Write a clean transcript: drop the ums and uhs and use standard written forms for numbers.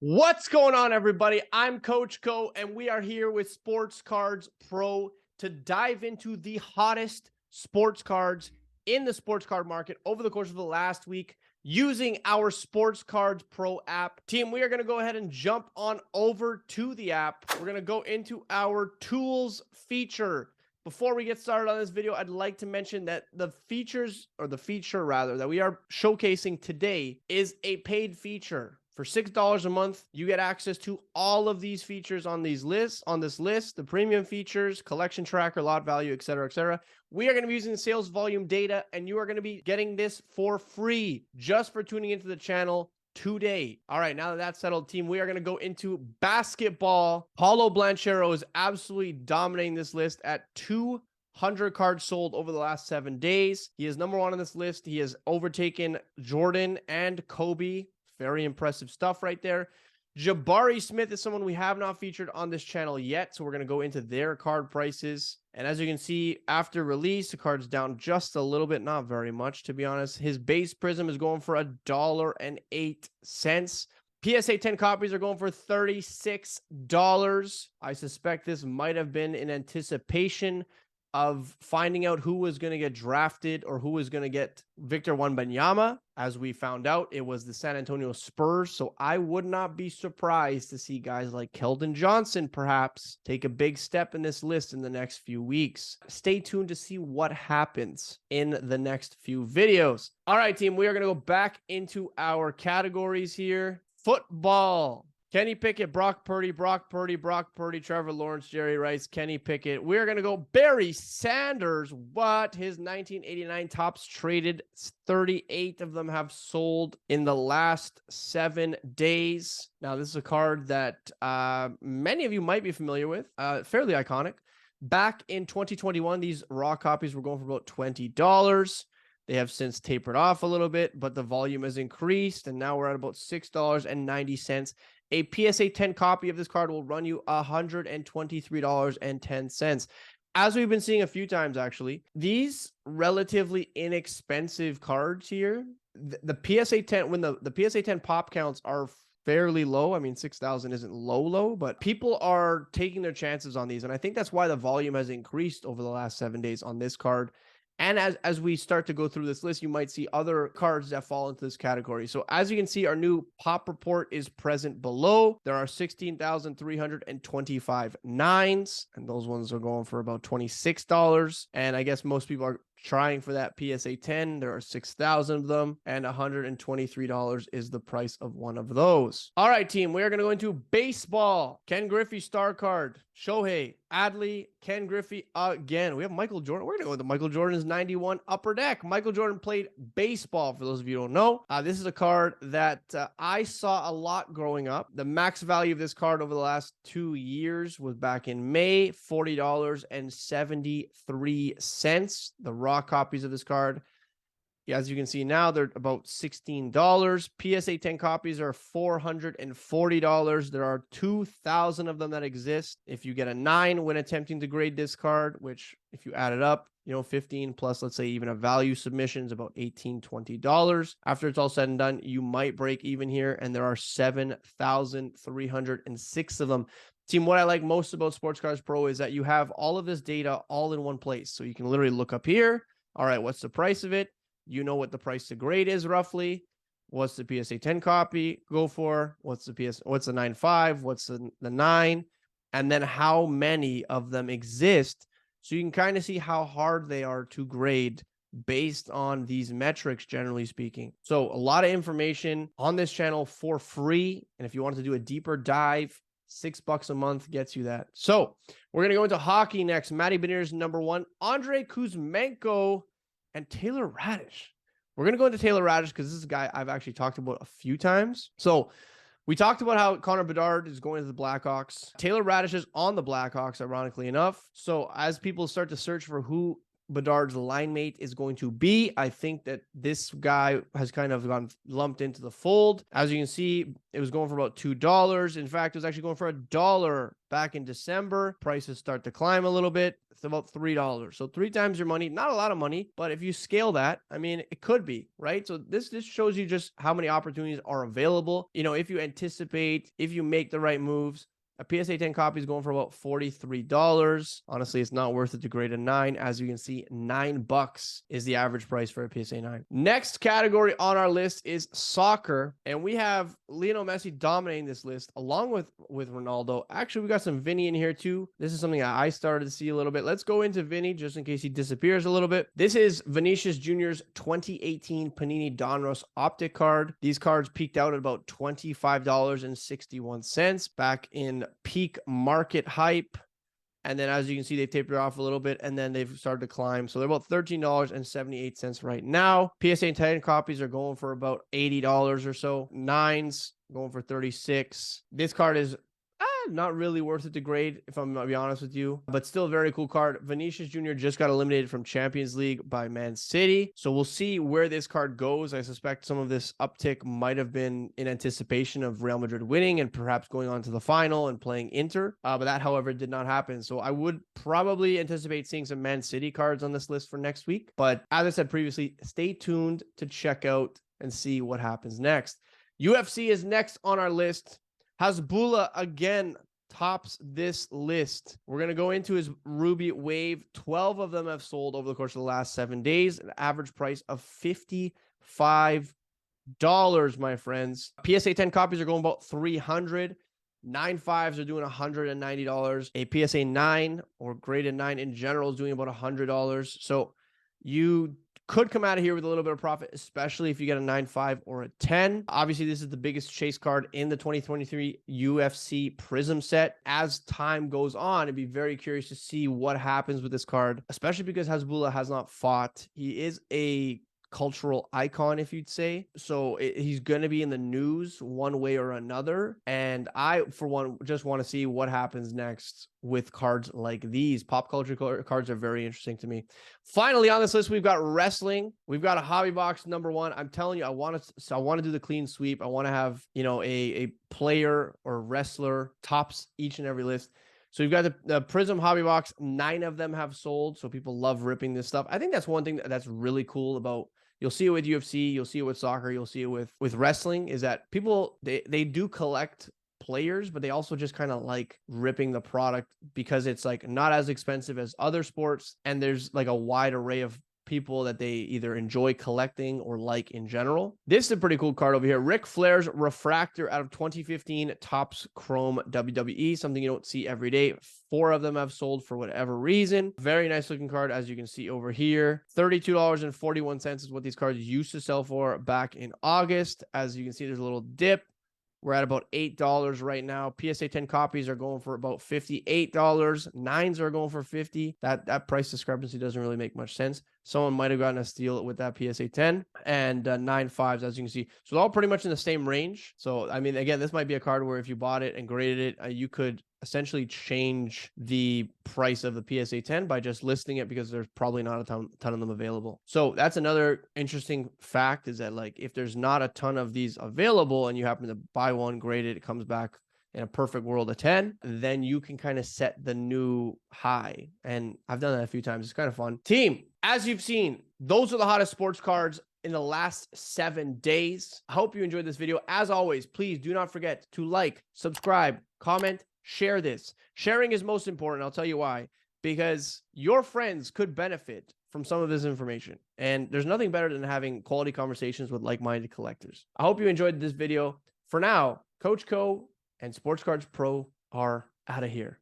What's going on, everybody? I'm Coach Co, and we are here with Sports Cards Pro to dive into the hottest sports cards in the sports card market over the course of the last week using our Sports Cards Pro app. Team, we are going to go ahead and jump on over to the app. We're going to go into our tools feature. Before we get started on this video, I'd like to mention that the feature that we are showcasing today is a paid feature. For $6 a month, you get access to all of these features on this list, the premium features, collection tracker, lot value, etc., etc. We are going to be using the sales volume data, and you are going to be getting this for free just for tuning into the channel today. All right, now that that's settled, team, we are going to go into basketball. Paulo Banchero is absolutely dominating this list at 200 cards sold over the last 7 days. He is number one on this list. He has overtaken Jordan and Kobe. Very impressive stuff right there. Jabari Smith is someone we have not featured on this channel yet, so we're going to go into their card prices. And as you can see, after release, the card's down just a little bit, not very much, to be honest. His base prism is going for $1.08. PSA 10 copies are going for $36. I suspect this might have been in anticipation of finding out who was going to get drafted or who was going to get Victor Wembanyama. As we found out, it was the San Antonio Spurs. So I would not be surprised to see guys like Keldon Johnson perhaps take a big step in this list in the next few weeks. Stay tuned to see what happens in the next few videos. All right, team, we are going to go back into our categories here. Football. Kenny Pickett, Brock Purdy, Trevor Lawrence, Jerry Rice, Kenny Pickett. We're going to go Barry Sanders. What? His 1989 tops traded, 38 of them have sold in the last 7 days. Now, this is a card that many of you might be familiar with, fairly iconic. Back in 2021, these raw copies were going for about $20. They have since tapered off a little bit, but the volume has increased, and now we're at about $6.90. A PSA 10 copy of this card will run you $123.10. As we've been seeing a few times, actually, these relatively inexpensive cards here, the PSA 10, when the PSA 10 pop counts are fairly low. I mean, 6,000 isn't low, but people are taking their chances on these. And I think that's why the volume has increased over the last 7 days on this card. And as we start to go through this list, you might see other cards that fall into this category. So as you can see, our new pop report is present below. There are 16,325 nines, and those ones are going for about $26. And I guess most people are trying for that PSA 10. There are 6,000 of them, and $123 is the price of one of those. All right, team, we are going to go into baseball. Ken Griffey star card. Shohei, Adley, Ken Griffey again. We have Michael Jordan. We're going to go with the Michael Jordan's 91 upper deck. Michael Jordan played baseball, for those of you who don't know. This is a card that I saw a lot growing up. The max value of this card over the last 2 years was back in May, $40.73. The raw copies of this card, as you can see now, they're about $16. PSA 10 copies are $440. There are 2,000 of them that exist. If you get a 9 when attempting to grade this card, which if you add it up, 15 plus, let's say, even a value submission is about $18, $20. After it's all said and done, you might break even here, and there are 7,306 of them. Team, what I like most about Sports Cards Pro is that you have all of this data all in one place. So you can literally look up here. All right, what's the price of it? You know what the price to grade is roughly. What's the PSA 10 copy go for? What's the 9.5? What's the 9? And then how many of them exist. So you can kind of see how hard they are to grade based on these metrics, generally speaking. So a lot of information on this channel for free. And if you want to do a deeper dive, $6 a month gets you that. So we're going to go into hockey next. Matty Beniers, number 1. Andrei Kuzmenko and Taylor Radish. We're going to go into Taylor Radish because this is a guy I've actually talked about a few times. So we talked about how Connor Bedard is going to the Blackhawks. Taylor Radish is on the Blackhawks, ironically enough. So as people start to search for who Bedard's line mate is going to be. I think that this guy has kind of gone lumped into the fold. As you can see, it was going for about $2. In fact, it was actually going for $1 back in December. Prices start to climb a little bit. It's about $3. So 3 times your money. Not a lot of money, but if you scale that, I mean, it could be, right? So this shows you just how many opportunities are available. You know, if you anticipate, if you make the right moves. A PSA 10 copy is going for about $43. Honestly, it's not worth it to grade a 9. As you can see, $9 is the average price for a PSA 9. Next category on our list is soccer. And we have Lionel Messi dominating this list along with Ronaldo. Actually, we got some Vinny in here too. This is something that I started to see a little bit. Let's go into Vinny just in case he disappears a little bit. This is Vinicius Jr.'s 2018 Panini Donruss Optic card. These cards peaked out at about $25.61 back in peak market hype, and then as you can see, they've tapered off a little bit, and then they've started to climb. So they're about $13.78 right now. PSA 10 copies are going for about $80 or so. 9s going for $36. This card is not really worth it to grade, if I'm gonna be honest with you, but still a very cool card. Vinicius Jr. just got eliminated from Champions League by Man City, so we'll see where this card goes. I suspect some of this uptick might have been in anticipation of Real Madrid winning and perhaps going on to the final and playing Inter, but that, however, did not happen. So I would probably anticipate seeing some Man City cards on this list for next week, but as I said previously, stay tuned to check out and see what happens next. UFC is next on our list. Hasbulla again tops this list. We're going to go into his Ruby Wave. 12 of them have sold over the course of the last 7 days. An average price of $55, my friends. PSA 10 copies are going about $300. 9.5s are doing $190. A PSA 9 or graded 9 in general is doing about $100. So you could come out of here with a little bit of profit, especially if you get a 9.5 or a 10. Obviously, this is the biggest chase card in the 2023 UFC Prism set. As time goes on, I'd be very curious to see what happens with this card, especially because Hasbulla has not fought. He is a cultural icon, if you'd say. So he's going to be in the news one way or another. And I, for one, just want to see what happens next with cards like these. Pop culture cards are very interesting to me. Finally, on this list, we've got wrestling. We've got a hobby box number 1. I'm telling you, I want to do the clean sweep. I want to have, you know, a player or wrestler tops each and every list. So you've got the Prism hobby box. 9 of them have sold. So people love ripping this stuff. I think that's one thing that's really cool about, you'll see it with UFC, you'll see it with soccer, you'll see it with wrestling, is that people, they do collect players, but they also just kind of like ripping the product because it's like not as expensive as other sports. And there's like a wide array of people that they either enjoy collecting or like in general. This is a pretty cool card over here. Ric Flair's Refractor out of 2015 Topps Chrome WWE, something you don't see every day. 4 of them have sold for whatever reason. Very nice looking card, as you can see over here. $32.41 is what these cards used to sell for back in August. As you can see, there's a little dip. We're at about $8 right now. PSA 10 copies are going for about $58. 9s are going for $50. That price discrepancy doesn't really make much sense. Someone might have gotten a steal with that PSA 10 and 9.5s, as you can see. So all pretty much in the same range. So, I mean, again, this might be a card where if you bought it and graded it, you could essentially change the price of the PSA 10 by just listing it, because there's probably not a ton of them available. So that's another interesting fact, is that like if there's not a ton of these available and you happen to buy one, grade it, it comes back in a perfect world of 10, then you can kind of set the new high. And I've done that a few times. It's kind of fun. Team, as you've seen, those are the hottest sports cards in the last 7 days. I hope you enjoyed this video. As always, please do not forget to like, subscribe, comment, share this. Sharing is most important. I'll tell you why. Because your friends could benefit from some of this information. And there's nothing better than having quality conversations with like-minded collectors. I hope you enjoyed this video. For now, Coach Co and Sports Cards Pro are out of here.